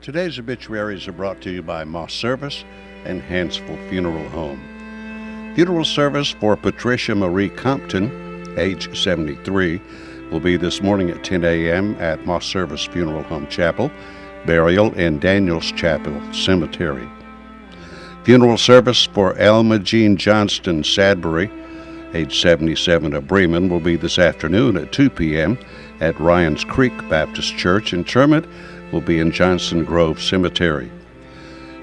Today's obituaries are brought to you by Moss Service and Hansville Funeral Home. Funeral service for Patricia Marie Compton, age 73, will be this morning at 10 a.m. at Moss Service Funeral Home Chapel, burial in Daniels Chapel Cemetery. Funeral service for Elma Jean Johnston Sadbury, age 77 of Bremen, will be this afternoon at 2 p.m. at Ryan's Creek Baptist Church. Interment will be in Johnson Grove Cemetery.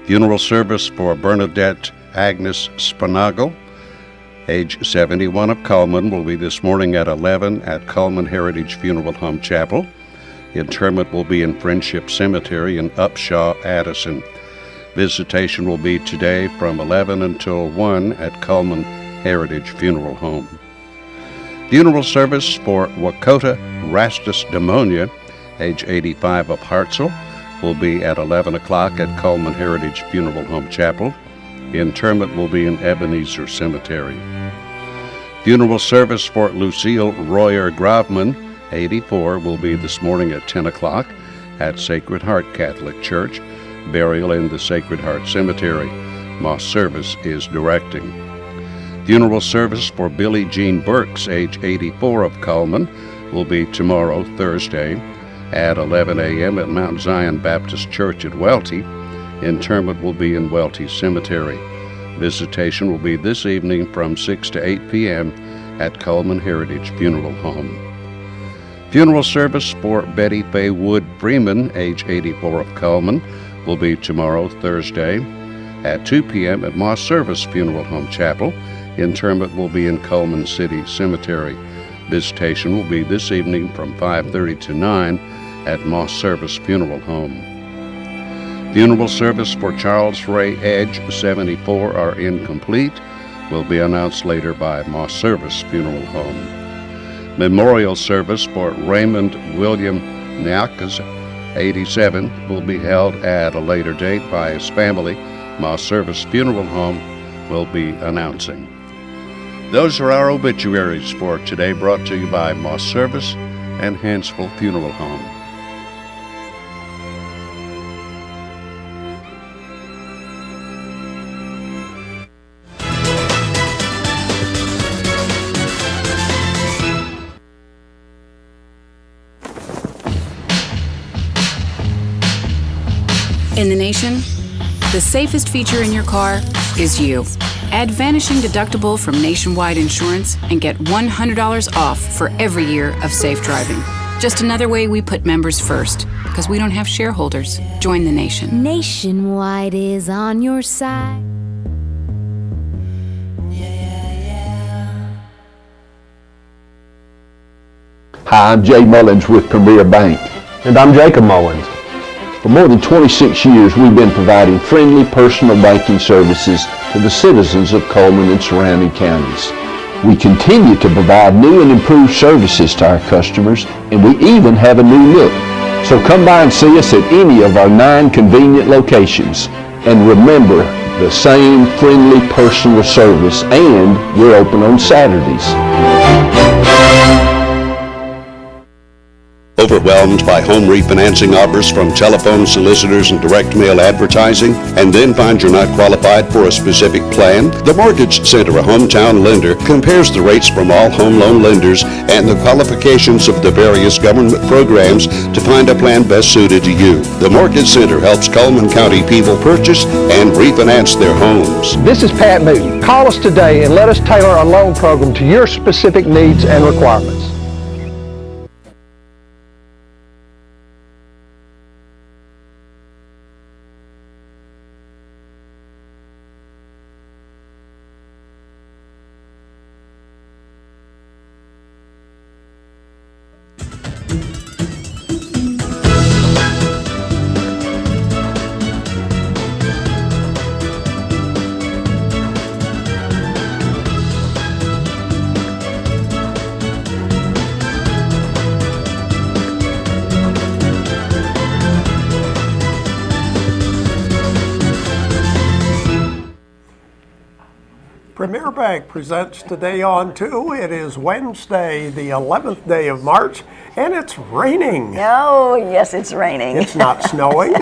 Funeral service for Bernadette Agnes Spanagle, age 71 of Coleman, will be this morning at 11 at Coleman Heritage Funeral Home Chapel. Interment will be in Friendship Cemetery in Upshaw, Addison. Visitation will be today from 11 until 1 at Coleman Heritage Funeral Home. Funeral service for Wakota Rastus Demonia, age 85 of Hartselle, will be at 11 o'clock at Coleman Heritage Funeral Home Chapel. Interment will be in Ebenezer Cemetery. Funeral service for Lucille Royer Gravman, 84, will be this morning at 10 o'clock at Sacred Heart Catholic Church. Burial in the Sacred Heart Cemetery. Moss Service is directing. Funeral service for Billie Jean Burks, age 84 of Coleman, will be tomorrow, Thursday, at 11 a.m. at Mount Zion Baptist Church at Welty. Interment will be in Welty Cemetery. Visitation will be this evening from 6 to 8 p.m. at Coleman Heritage Funeral Home. Funeral service for Betty Faye Wood Freeman, age 84 of Coleman, will be tomorrow, Thursday, at 2 p.m. at Moss Service Funeral Home Chapel. Interment will be in Coleman City Cemetery. Visitation will be this evening from 5:30 to 9 at Moss Service Funeral Home. Funeral service for Charles Ray Edge, 74, are incomplete. Will be announced later by Moss Service Funeral Home. Memorial service for Raymond William Niakas, 87, will be held at a later date by his family. Moss Service Funeral Home will be announcing. Those are our obituaries for today, brought to you by Moss Service and Hansville Funeral Home. In the nation, the safest feature in your car is you. Add Vanishing Deductible from Nationwide Insurance and get $100 off for every year of safe driving. Just another way we put members first, because we don't have shareholders. Join the nation. Nationwide is on your side. Hi, I'm Jay Mullins with Premier Bank. And I'm Jacob Mullins. For more than 26 years, we've been providing friendly personal banking services to the citizens of Coleman and surrounding counties. We continue to provide new and improved services to our customers, and we even have a new look. So come by and see us at any of our 9 convenient locations. And remember, the same friendly personal service, and we're open on Saturdays. Overwhelmed by home refinancing offers from telephone solicitors and direct mail advertising, and then find you're not qualified for a specific plan? The Mortgage Center, a hometown lender, compares the rates from all home loan lenders and the qualifications of the various government programs to find a plan best suited to you. The Mortgage Center helps Coleman County people purchase and refinance their homes. This is Pat Newton. Call us today and let us tailor a loan program to your specific needs and requirements. Premier Bank presents Today on 2. It is Wednesday, the 11th day of March, and it's raining. Oh, yes, it's raining. It's not snowing.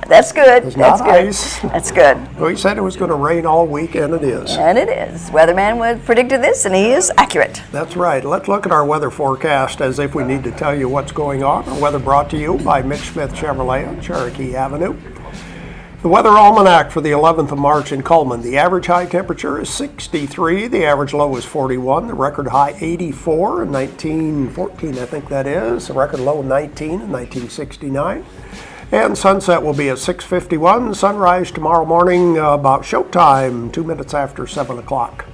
That's good. It's That's not good. ice. That's good. We said it was going to rain all week, and it is. And it is. Weatherman predicted this, and he is accurate. That's right. Let's look at our weather forecast as if we need to tell you what's going on. Our weather brought to you by Mitch Smith Chevrolet on Cherokee Avenue. The weather almanac for the 11th of March in Cullman. The average high temperature is 63. The average low is 41. The record high 84 in 1914, I think that is. The record low 19 in 1969. And sunset will be at 6:51. Sunrise tomorrow morning about showtime, 2 minutes after 7 o'clock.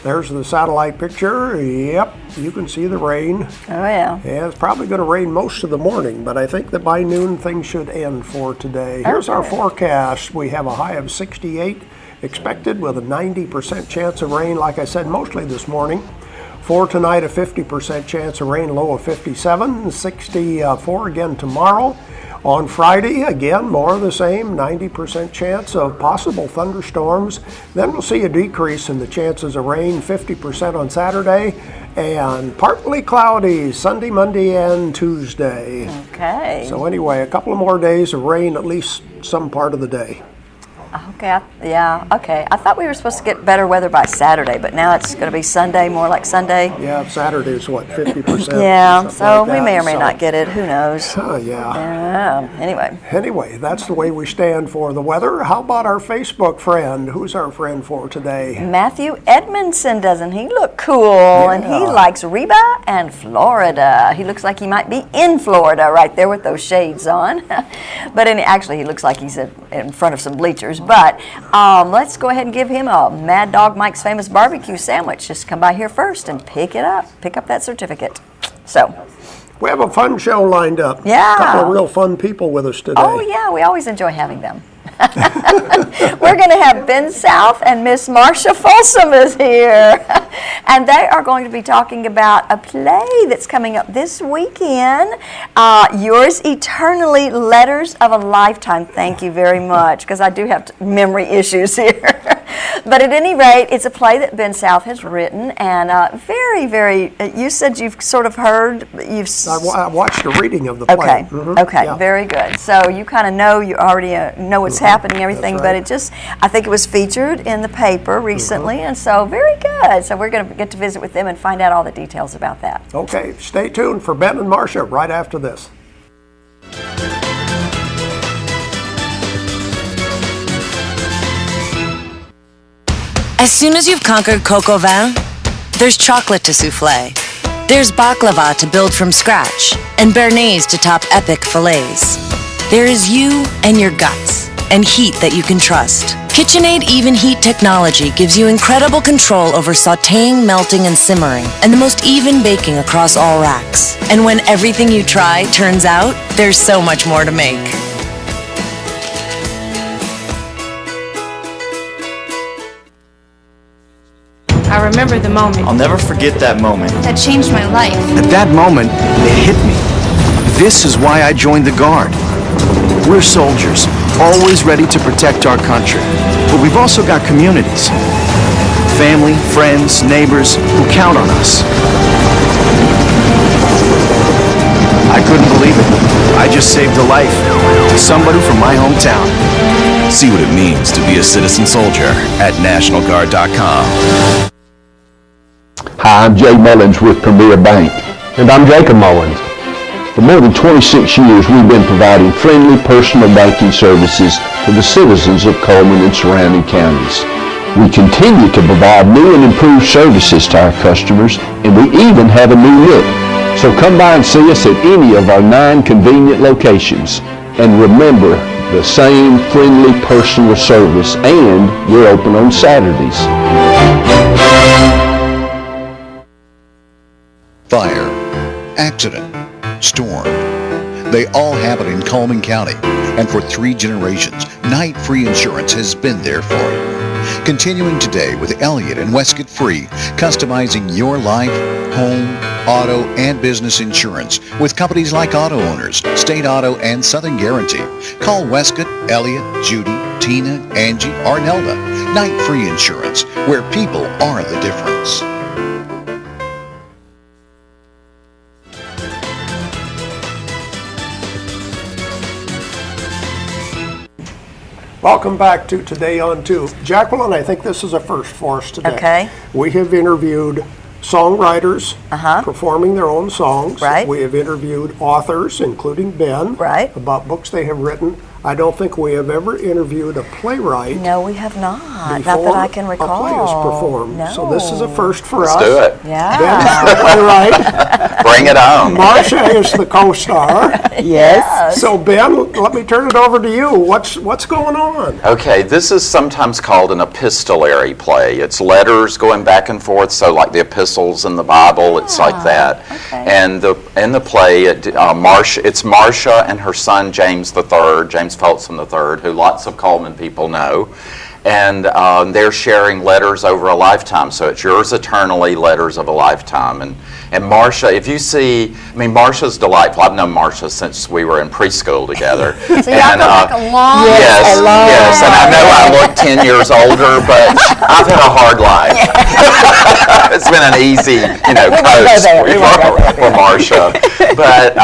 There's the satellite picture. Yep, you can see the rain. Oh, yeah. Yeah, it's probably going to rain most of the morning, but I think that by noon things should end for today. Here's our forecast. We have a high of 68 expected with a 90% chance of rain, like I said, mostly this morning. For tonight, a 50% chance of rain, low of 57, 64 again tomorrow. On Friday, again, more of the same, 90% chance of possible thunderstorms. Then we'll see a decrease in the chances of rain, 50% on Saturday, and partly cloudy Sunday, Monday, and Tuesday. Okay. So anyway, a couple of more days of rain, at least some part of the day. Okay, okay. I thought we were supposed to get better weather by Saturday, but now it's going to be Sunday, more like Sunday. Yeah, Saturday is what, 50%? Yeah, so like we may or may so. not get it. Who knows? Yeah. Anyway, that's the way we stand for the weather. How about our Facebook friend? Who's our friend for today? Matthew Edmondson, doesn't he look cool? And he likes Reba and Florida. He looks like he might be in Florida right there with those shades on. But actually, he looks like he's in front of some bleachers. But let's go ahead and give him a Mad Dog Mike's Famous Barbecue sandwich. Just come by here first and pick it up. Pick up that certificate. So we have a fun show lined up. Yeah. A couple of real fun people with us today. Oh, yeah. We always enjoy having them. We're going to have Ben South and Miss Marsha Folsom is here. And they are going to be talking about a play that's coming up this weekend. Yours Eternally, Letters of a Lifetime. Thank you very much, because I do have memory issues here. But at any rate, it's a play that Ben South has written, and very, very, you said you've sort of heard, I watched a reading of the play. Okay, okay, Yeah. very good. So you kind of know, you already know what's happening, everything, That's but right. I think it was featured in the paper recently, and so very good. So we're going to get to visit with them and find out all the details about that. Okay, stay tuned for Ben and Marsha right after this. As soon as you've conquered coq au vin, there's chocolate to souffle. There's baklava to build from scratch, and béarnaise to top epic fillets. There is you and your guts, and heat that you can trust. KitchenAid Even Heat technology gives you incredible control over sautéing, melting, and simmering, and the most even baking across all racks. And when everything you try turns out, there's so much more to make. I remember the moment I'll never forget that moment. that changed my life. At that moment, it hit me. This is why I joined the Guard. We're soldiers, always ready to protect our country. But we've also got communities. Family, friends, neighbors who count on us. I couldn't believe it. I just saved a life to somebody from my hometown. See what it means to be a citizen soldier at NationalGuard.com. Hi, I'm Jay Mullins with Premier Bank. And I'm Jacob Mullins. For more than 26 years, we've been providing friendly personal banking services to the citizens of Coleman and surrounding counties. We continue to provide new and improved services to our customers, and we even have a new look. So come by and see us at any of our 9 convenient locations. And remember, the same friendly personal service, and we're open on Saturdays. Fire, accident, storm. They all happen in Coleman County, and for 3 generations, Night Free Insurance has been there for you. Continuing today with Elliott and Westcott Free, customizing your life, home, auto, and business insurance with companies like Auto Owners, State Auto, and Southern Guarantee. Call Westcott, Elliott, Judy, Tina, Angie, or Nelda. Night Free Insurance, where people are the difference. Welcome back to Today on 2. Jacqueline, I think this is a first for us today. Okay. We have interviewed songwriters performing their own songs. Right. We have interviewed authors, including Ben, about books they have written. I don't think we have ever interviewed a playwright. No, we have not. Not that I can recall. A play is performed. No. So this is a first for us. Let's do it. Yeah. Ben is the playwright. Bring it on. Marsha is the co-star. Yes. So Ben, let me turn it over to you. What's going on? Okay, this is sometimes called an epistolary play. It's letters going back and forth, so like the epistles in the Bible, it's like that. Okay. And in the play, it's Marsha and her son James III, James Folsom III, who lots of Coleman people know. And they're sharing letters over a lifetime. So it's yours eternally, letters of a lifetime. And Marsha, if you see, Marsha's delightful. I've known Marsha since we were in preschool together. So y'all go back a long Yes, and I know I look 10 years older, but I've had a hard life. It's been an easy, coast for Marsha. But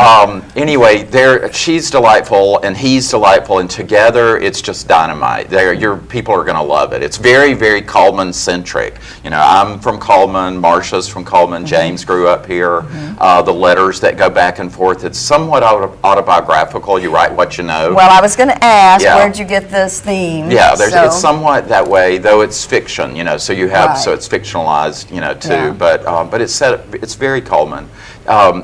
anyway, she's delightful and he's delightful, and together it's just dynamite. Your people are going to love it. It's very, very Coleman-centric. I'm from Coleman, Marsha's from Coleman, James grew up here. The letters that go back and forth, it's somewhat autobiographical. You write what you know. Well, I was going to ask, where'd you get this theme? Yeah, it's somewhat that way, though it's fiction, so you have, so it's fictionalized, too, Yeah. but it's very Coleman.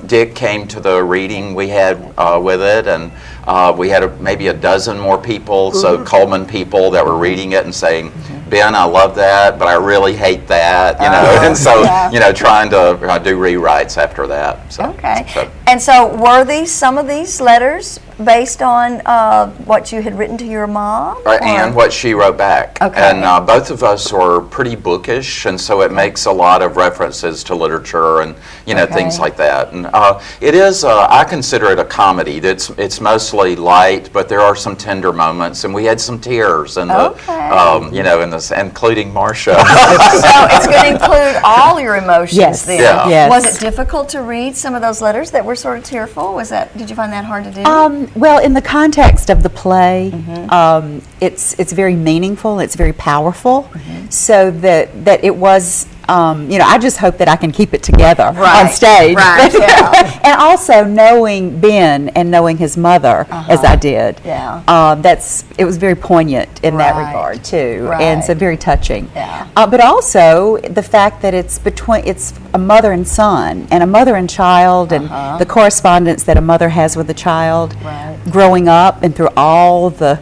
Dick came to the reading we had with it, and we had maybe a dozen more people, so Coleman people that were reading it and saying, Ben, I love that, but I really hate that, and so, trying to do rewrites after that. So, okay. And so were some of these letters based on what you had written to your mom? And what she wrote back. Okay. And both of us were pretty bookish, and so it makes a lot of references to literature and, things like that. And it is, I consider it a comedy. It's mostly light, but there are some tender moments, and we had some tears, and including Marsha. So it's going to include all your emotions then. Yeah. Yes. Was it difficult to read some of those letters that were sort of tearful? Did you find that hard to do? Well, in the context of the play, it's very meaningful. It's very powerful. So that it was. I just hope that I can keep it together on stage. Right. Yeah. And also knowing Ben and knowing his mother as I did. Yeah. It was very poignant in that regard too, and so very touching. Yeah. But also the fact that it's a mother and son and a mother and child and the correspondence that a mother has with a child growing up and through all the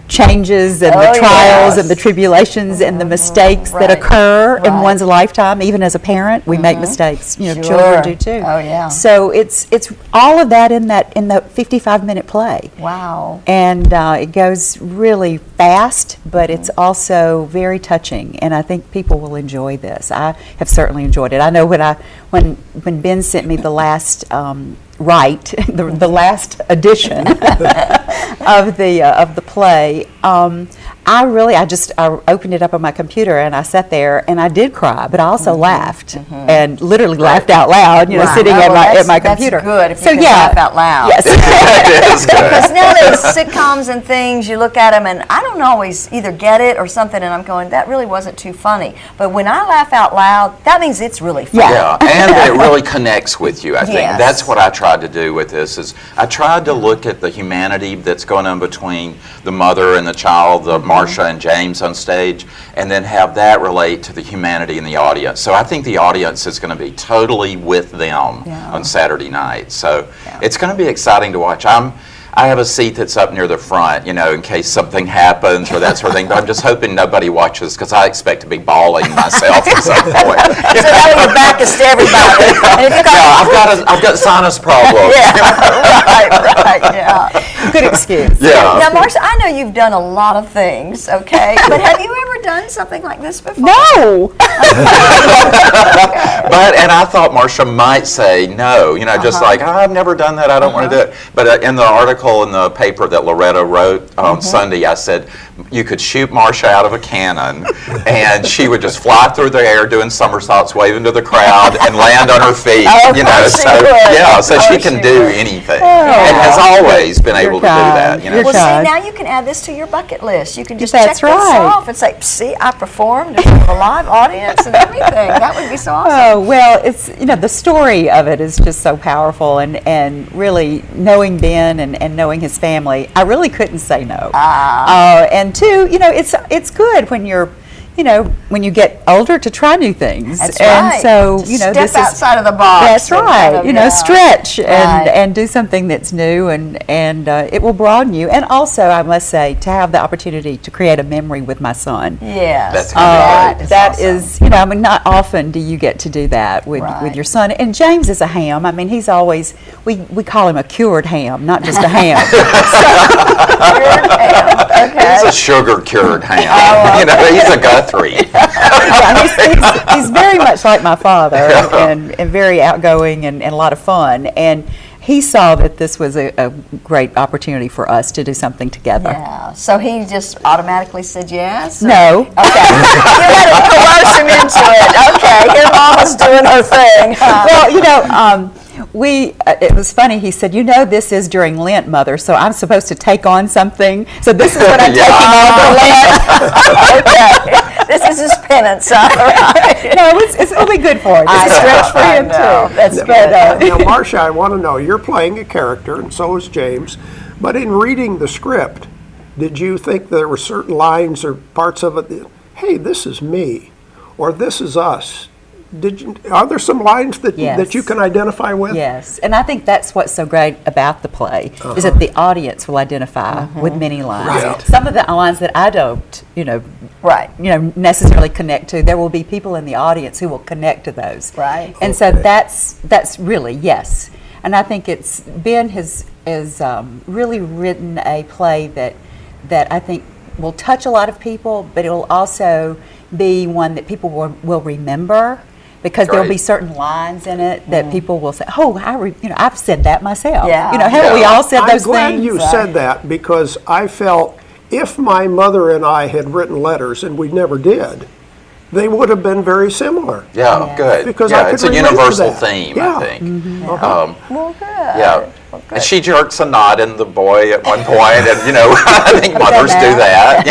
changes and the trials and the tribulations and the mistakes that occur in one's lifetime. Even as a parent, we make mistakes. Children do too. Oh yeah. So it's all of that in the 55-minute play. Wow. And it goes really fast, but it's also very touching, and I think people will enjoy this. I have certainly enjoyed it. I know when Ben sent me the last the last edition of the play, I opened it up on my computer and I sat there and I did cry, but I also laughed and literally laughed out loud, sitting at my computer. That's good if you can laugh out loud. Yes. Because nowadays sitcoms and things, you look at them and I don't always either get it or something, and I'm going, that really wasn't too funny. But when I laugh out loud, that means it's really funny. Yeah, and it really connects with you, I think. Yes. That's what I tried to do with this, is I tried to look at the humanity that's going on between the mother and the child, the Marsha and James on stage, and then have that relate to the humanity in the audience. So I think the audience is going to be totally with them on Saturday night. So it's going to be exciting to watch. I have a seat that's up near the front, in case something happens or that sort of thing. But I'm just hoping nobody watches, because I expect to be bawling myself at some point. So now your back is to everybody. I've got sinus problems. Right, yeah. Good excuse. Yeah. Now, Marsha, I know you've done a lot of things, okay? But have you ever done something like this before? No. And I thought Marsha might say no, just like, I've never done that, I don't want to do it. But in the article in the paper that Loretta wrote on Sunday, I said, you could shoot Marsha out of a cannon and she would just fly through the air doing somersaults, waving to the crowd, and land on her feet. So she can do anything. and has always been able to do that. You know? Well, see, now you can add this to your bucket list. You can just check this right. off and say, see, I performed in front of a live audience and everything. That would be so awesome. Oh, well, it's, the story of it is just so powerful, and really knowing Ben and knowing his family, I really couldn't say no. And two, it's good when you're, when you get older to try new things. That's and right. so, Step this outside of the box. That's right. Stretch Right. and do something that's new, and it will broaden you. And also, I must say, to have the opportunity to create a memory with my son. Yes. That is, not often do you get to do that with your son. And James is a ham. I mean, he's always, we call him a cured ham, not just a ham. Cured ham. Okay. He's a sugar cured ham. He's a Guthrie. He's very much like my father, and very outgoing and a lot of fun. And he saw that this was a great opportunity for us to do something together. Yeah. So he just automatically said yes? No. Okay. You let him coerce him into it. Okay. Here Mama's doing her thing. Well, it was funny, he said, this is during Lent, Mother, so I'm supposed to take on something. So this is what I'm taking on for Lent. Okay. This is his penance. All right. No, it'll be good for him. It's a stretch for him, too. That's good. Now, Marsha, I want to know, you're playing a character, and so is James, but in reading the script, did you think there were certain lines or parts of it that, hey, this is me, or this is us? Are there some lines that you can identify with? Yes, and I think that's what's so great about the play, is that the audience will identify with many lines. Right. Some of the lines that I don't, necessarily connect to, there will be people in the audience who will connect to those. Right. And so that's really, yes. And I think Ben has really written a play that I think will touch a lot of people, but it will also be one that people will remember. Because there'll be certain lines in it that people will say, "Oh, I've said that myself." Yeah. Haven't we all said those I'm glad things? you said that, because I felt if my mother and I had written letters, and we never did, they would have been very similar. Yeah, good. Because I could it's a relate to universal that. theme, I think. Mm-hmm. Well, good. Yeah. Well, good. And she jerks a nod in the boy at one point, and I think mothers do that.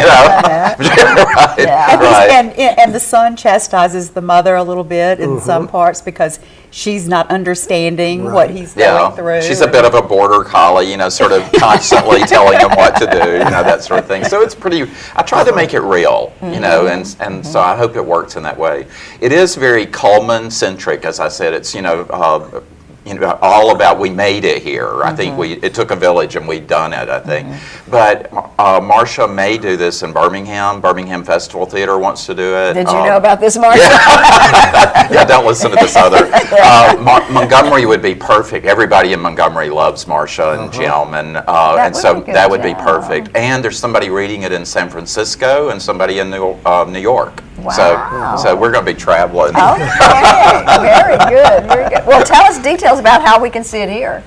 Right. And the son chastises the mother a little bit in some parts because she's not understanding what he's going through. She's a bit of a border collie, sort of constantly telling him what to do, that sort of thing. So it's pretty. I try to make it real, and so I hope it works in that way. It is very Coleman centric, as I said. It's all about we made it here. I think it took a village and we've done it, I think. But Marsha may do this in Birmingham. Birmingham Festival Theater wants to do it. Did you know about this, Marsha? Yeah, don't listen to this other. Montgomery would be perfect. Everybody in Montgomery loves Marsha and Jim, and so that would be perfect. And there's somebody reading it in San Francisco and somebody in New York. Wow. So we're going to be traveling. Okay, very good, very good. Well, tell us details about how we can see it here.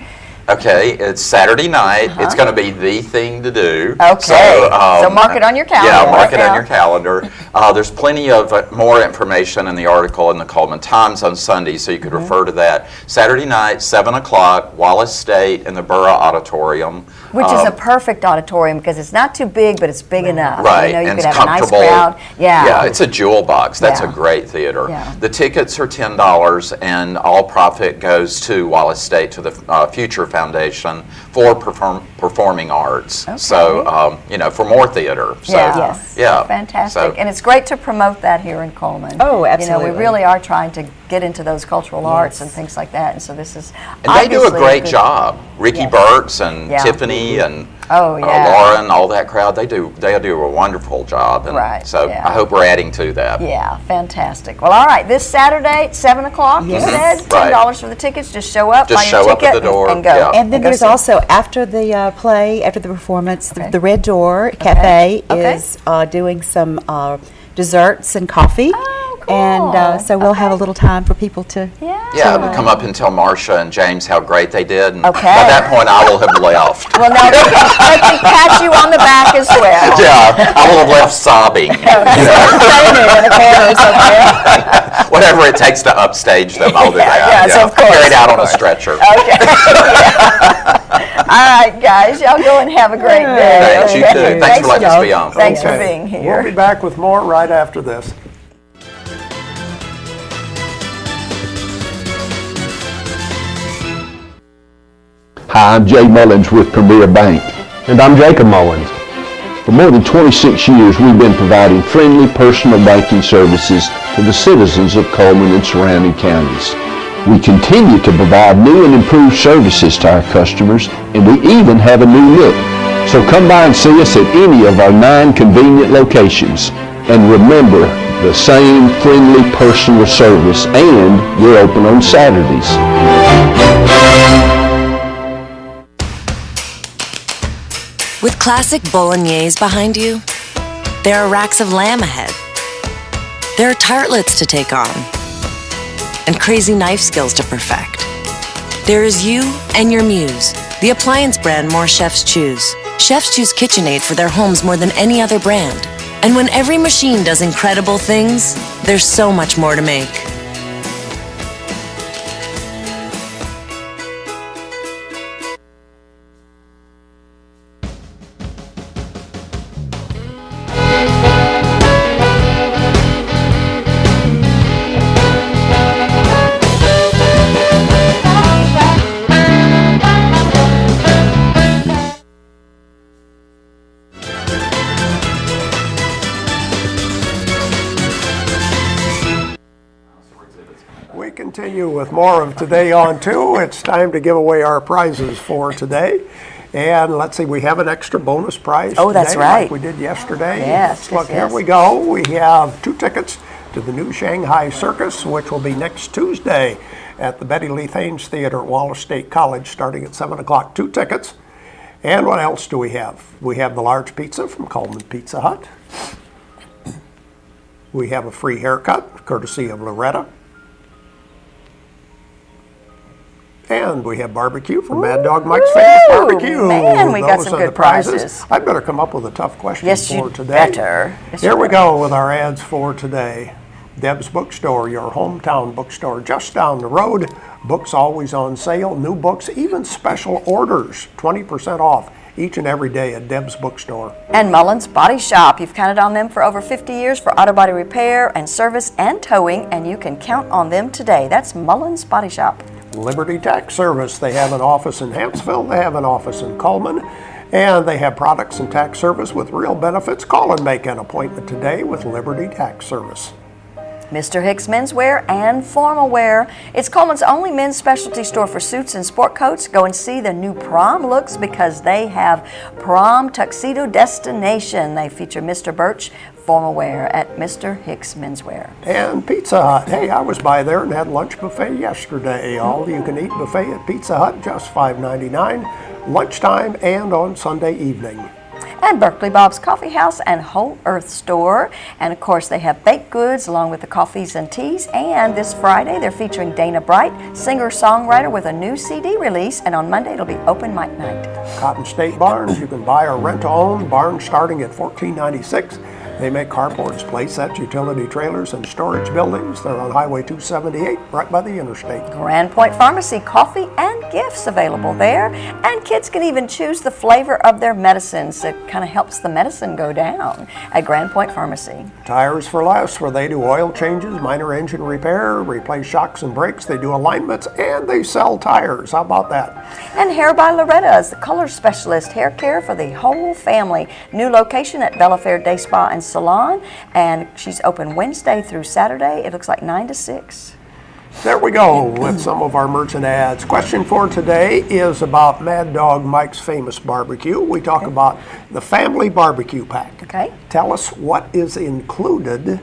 Okay, it's Saturday night. It's going to be the thing to do. Okay, so mark it on your calendar. Yeah, mark it on your calendar. There's plenty of more information in the article in the Coleman Times on Sunday, so you could refer to that. Saturday night, 7 o'clock, Wallace State in the Borough Auditorium. Which is a perfect auditorium because it's not too big, but it's big enough. Right, You and could it's have comfortable. a nice crowd. Yeah, it's a jewel box. That's a Yeah. great theater. Yeah. The tickets are $10, and all profit goes to Wallace State, to the Future Foundation for performing arts. Okay. So, for more theater. So, Yes. Yeah. Fantastic. So- And it's great to promote that here in Coleman. Oh, absolutely. We really are trying to get into those cultural arts and things like that. And so this is And they do a obviously great good- job. Ricky Burks and Yeah. Tiffany and Lauren, all that crowd, they do a wonderful job. And Right, so yeah. I hope we're adding to that. Yeah, fantastic. Well, all right. This Saturday, 7 o'clock, you said, $10 for the tickets. Just show up, Just buy your show up ticket, at the door, and go. yeah. And then go there's see. also, after the play, after the performance, the Red Door Cafe is doing some desserts and coffee. Oh, cool. And so we'll have a little time for people to... Yeah, we come up and tell Marsha and James how great they did. And Okay. by that point, I will have left. Well, now they can pat you on the back as well. Yeah, I will have left sobbing. Whatever it takes to upstage them, I'll do that. Yes, of course. Carried out on a stretcher. Okay. right, guys. Y'all go and have a great day. Thanks, you too. Thanks for letting us be on. Thanks for being here. We'll be back with more right after this. Hi, I'm Jay Mullins with Premier Bank. And I'm Jacob Mullins. For more than 26 years, we've been providing friendly personal banking services to the citizens of Coleman and surrounding counties. We continue to provide new and improved services to our customers, and we even have a new look. So come by and see us at any of our 9 convenient locations. And remember, the same friendly personal service, and we're open on Saturdays. With classic bolognese behind you, there are racks of lamb ahead. There are tartlets to take on, and crazy knife skills to perfect. There is you and your muse, the appliance brand more chefs choose. Chefs choose KitchenAid for their homes more than any other brand. And when every machine does incredible things, there's so much more to make. We continue with more of Today on 2. It's time to give away our prizes for today. And let's see, we have an extra bonus prize Oh, that's today, right. like we did yesterday. Yes, Look, yes, here yes. we go. We have 2 tickets to the new Shanghai Circus, which will be next Tuesday at the Betty Lee Thames Theater at Wallace State College, starting at 7 o'clock. 2 tickets. And what else do we have? We have the large pizza from Coleman Pizza Hut. We have a free haircut, courtesy of Loretta. And we have barbecue from Mad Dog Mike's Famous Barbecue. Man, we got Those some are good the prizes. prizes. I better come up with a tough question Yes, for you today. better. Yes, Here you we better. go with our ads for today. Deb's Bookstore, your hometown bookstore just down the road. Books always on sale, new books, even special orders, 20% off each and every day at Deb's Bookstore. And Mullins Body Shop. You've counted on them for over 50 years for auto body repair and service and towing, and you can count on them today. That's Mullins Body Shop. Liberty Tax Service, they have an office in Hampsville, they have an office in Coleman, and they have products and tax service with real benefits. Call and make an appointment today with Liberty Tax Service. Mr. Hicks Menswear and Formal Wear. It's Coleman's only men's specialty store for suits and sport coats. Go and see the new prom looks because they have prom tuxedo destination. They feature Mr. Birch Formal Wear at Mr. Hicks Menswear. And Pizza Hut. Hey, I was by there and had lunch buffet yesterday. All you can eat buffet at Pizza Hut, just $5.99, lunchtime and on Sunday evening. And Berkeley Bob's Coffee House and Whole Earth Store. And of course they have baked goods along with the coffees and teas. And this Friday they're featuring Dana Bright, singer-songwriter with a new CD release. And on Monday it'll be open mic night. Cotton State Barns, you can buy or rent to own. Barns starting at $14.96. They make carports, playsets, utility trailers, and storage buildings. They're on Highway 278, right by the interstate. Grand Point Pharmacy, coffee and gifts available there. And kids can even choose the flavor of their medicines. It kind of helps the medicine go down at Grand Point Pharmacy. Tires for Less, where they do oil changes, minor engine repair, replace shocks and brakes. They do alignments, and they sell tires. How about that? And Hair by Loretta is the color specialist, hair care for the whole family. New location at Bella Fair Day Spa and Salon, and she's open Wednesday through Saturday. It looks like 9 to 6. There we go with some of our merchant ads. Question for today is about Mad Dog Mike's Famous Barbecue. We talk about the family barbecue pack. Okay. Tell us what is included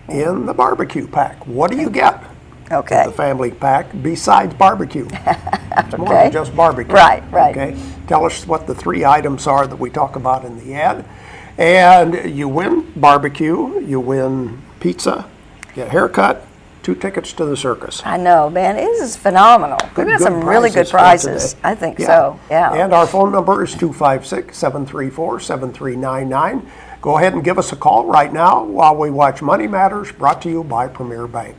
in the barbecue pack. What do you get? Okay. The family pack besides barbecue. It's more than just barbecue. Right, right. Okay. Tell us what the 3 items are that we talk about in the ad. And you win barbecue, you win pizza, get a haircut, 2 tickets to the circus. I know, man. This is phenomenal. We've got some really good prizes. I think so, yeah. And our phone number is 256-734-7399. Go ahead and give us a call right now while we watch Money Matters, brought to you by Premier Bank.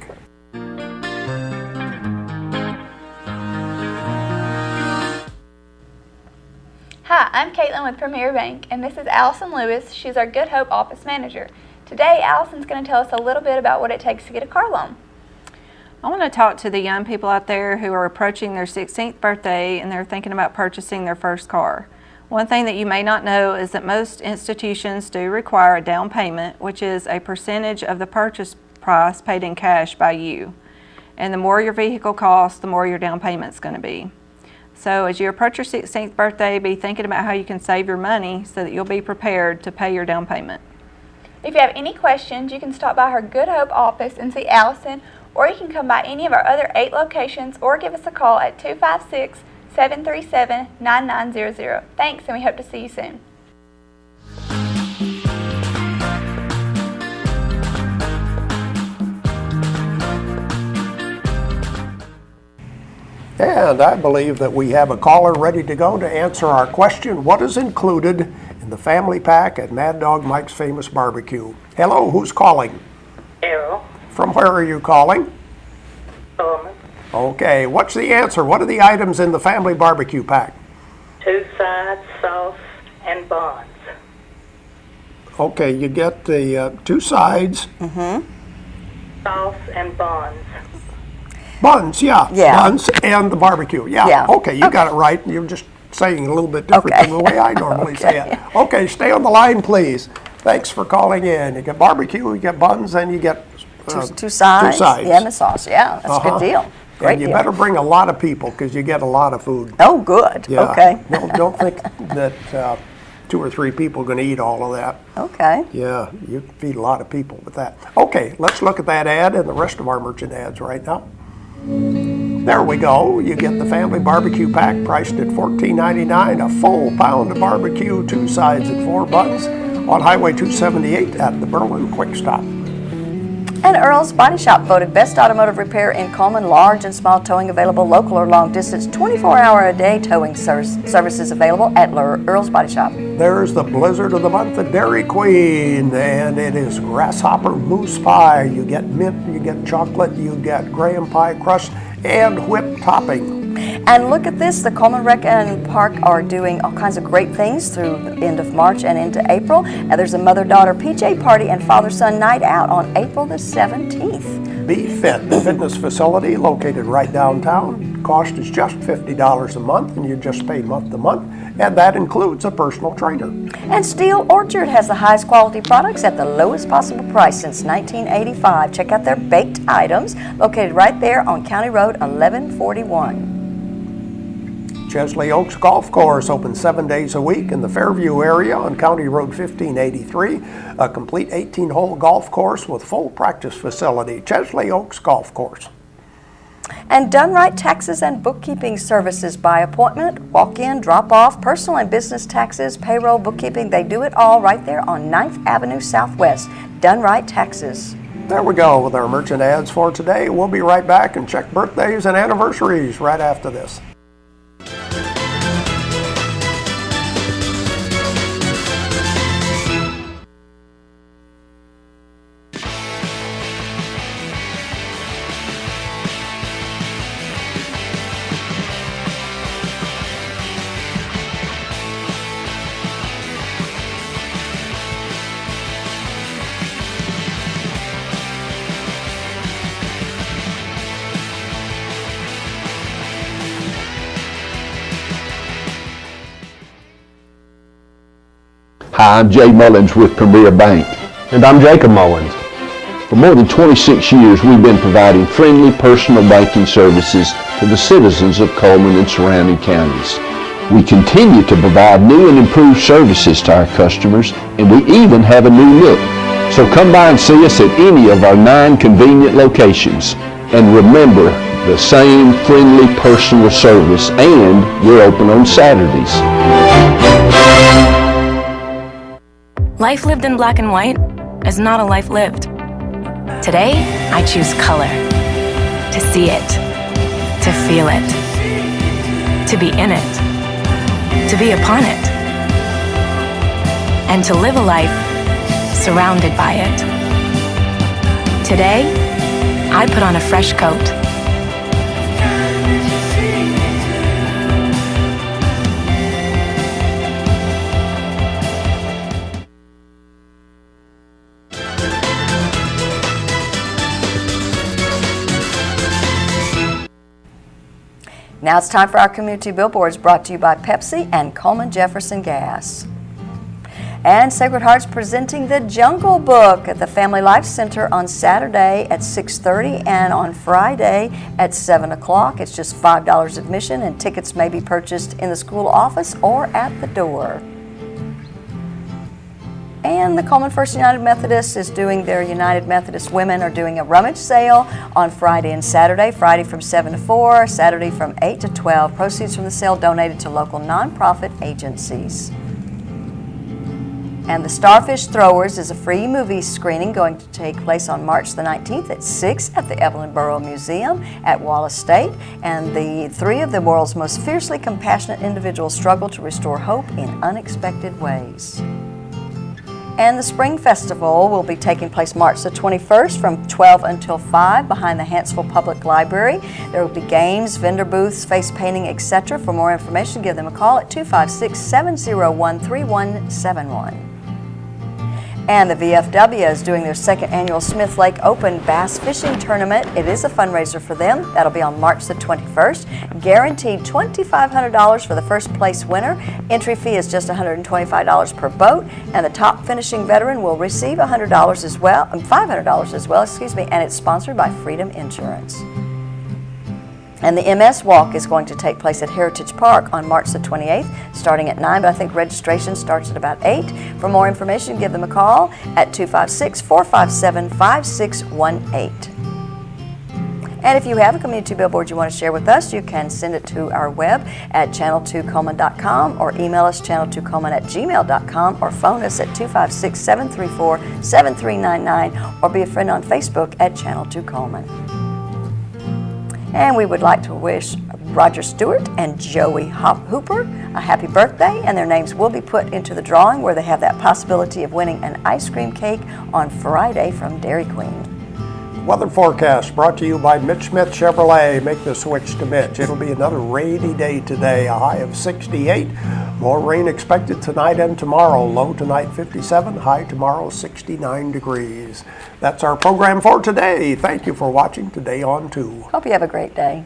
I'm Caitlin with Premier Bank, and this is Allison Lewis. She's our Good Hope office manager. Today, Allison's going to tell us a little bit about what it takes to get a car loan. I want to talk to the young people out there who are approaching their 16th birthday and they're thinking about purchasing their first car. One thing that you may not know is that most institutions do require a down payment, which is a percentage of the purchase price paid in cash by you. And the more your vehicle costs, the more your down payment's going to be. So as you approach your 16th birthday, be thinking about how you can save your money so that you'll be prepared to pay your down payment. If you have any questions, you can stop by her Good Hope office and see Allison, or you can come by any of our other 8 locations or give us a call at 256-737-9900. Thanks, and we hope to see you soon. And I believe that we have a caller ready to go to answer our question, what is included in the family pack at Mad Dog Mike's Famous Barbecue? Hello, who's calling? Hello. From where are you calling? Okay, what's the answer? What are the items in the family barbecue pack? 2 sides, sauce, and buns. Okay, you get the 2 sides. Sauce and buns. Buns, yeah. Buns and the barbecue. Yeah. Okay, you got it right. You're just saying it a little bit different than the way I normally say it. Okay, stay on the line, please. Thanks for calling in. You get barbecue, you get buns, and you get two sides. 2 sides. Yeah, and the sauce. Yeah, that's a good deal. Great and you deal. better bring a lot of people because you get a lot of food. Oh, good. Yeah. Okay. Don't think that 2 or 3 people are going to eat all of that. Okay. Yeah, you feed a lot of people with that. Okay, let's look at that ad and the rest of our merchant ads right now. There we go. You get the family barbecue pack priced at $14.99, a full pound of barbecue, 2 sides and 4 buns on Highway 278 at the Berlin Quick Stop. And Earl's Body Shop voted best automotive repair in Coleman. Large and small towing available, local or long distance, 24-hour-a-day towing services available at Earl's Body Shop. There's the blizzard of the month at Dairy Queen, and it is grasshopper mousse pie. You get mint, you get chocolate, you get graham pie crust, and whipped topping. And look at this, the Coleman Rec and Park are doing all kinds of great things through the end of March and into April. And there's a mother-daughter PJ party and father-son night out on April the 17th. Be Fit, the fitness facility located right downtown. Cost is just $50 a month, and you just pay month to month, and that includes a personal trainer. And Steel Orchard has the highest quality products at the lowest possible price since 1985. Check out their baked items located right there on County Road 1141. Chesley Oaks Golf Course open 7 days a week in the Fairview area on County Road 1583. A complete 18-hole golf course with full practice facility. Chesley Oaks Golf Course. And Done Right Taxes and Bookkeeping Services by appointment, walk-in, drop-off, personal and business taxes, payroll, bookkeeping. They do it all right there on 9th Avenue Southwest. Done Right Taxes. There we go with our merchant ads for today. We'll be right back and check birthdays and anniversaries right after this. Hi, I'm Jay Mullins with Premier Bank. And I'm Jacob Mullins. For more than 26 years, we've been providing friendly personal banking services to the citizens of Coleman and surrounding counties. We continue to provide new and improved services to our customers, and we even have a new look. So come by and see us at any of our 9 convenient locations. And remember, the same friendly personal service, and we're open on Saturdays. Life lived in black and white is not a life lived. Today, I choose color. To see it. To feel it. To be in it. To be upon it. And to live a life surrounded by it. Today, I put on a fresh coat. Now it's time for our community billboards, brought to you by Pepsi and Coleman Jefferson Gas. And Sacred Heart's presenting the Jungle Book at the Family Life Center on Saturday at 6:30 and on Friday at 7 o'clock. It's just $5 admission, and tickets may be purchased in the school office or at the door. And the Coleman First United Methodist is doing their United Methodist Women are doing a rummage sale on Friday and Saturday. Friday from 7 to 4, Saturday from 8 to 12. Proceeds from the sale donated to local nonprofit agencies. And the Starfish Throwers is a free movie screening going to take place on March the 19th at 6 at the Evelyn Borough Museum at Wallace State. And the three of the world's most fiercely compassionate individuals struggle to restore hope in unexpected ways. And the Spring Festival will be taking place March the 21st from 12 until 5 behind the Hanceville Public Library. There will be games, vendor booths, face painting, etc. For more information, give them a call at 256-701-3171. And the VFW is doing their second annual Smith Lake Open Bass Fishing Tournament. It is a fundraiser for them. That'll be on March the 21st. Guaranteed $2,500 for the first place winner. Entry fee is just $125 per boat, and the top finishing veteran will receive $500 as well, and it's sponsored by Freedom Insurance. And the MS Walk is going to take place at Heritage Park on March the 28th, starting at 9, but I think registration starts at about 8. For more information, give them a call at 256-457-5618. And if you have a community billboard you want to share with us, you can send it to our web at channel2coleman.com or email us channel2coleman@gmail.com or phone us at 256-734-7399 or be a friend on Facebook at Channel 2 Coleman. And we would like to wish Roger Stewart and Joey Hooper a happy birthday, and their names will be put into the drawing where they have that possibility of winning an ice cream cake on Friday from Dairy Queen. Weather forecast brought to you by Mitch Smith Chevrolet. Make the switch to Mitch. It'll be another rainy day today, a high of 68. More rain expected tonight and tomorrow. Low tonight 57, high tomorrow 69 degrees. That's our program for today. Thank you for watching Today on 2. Hope you have a great day.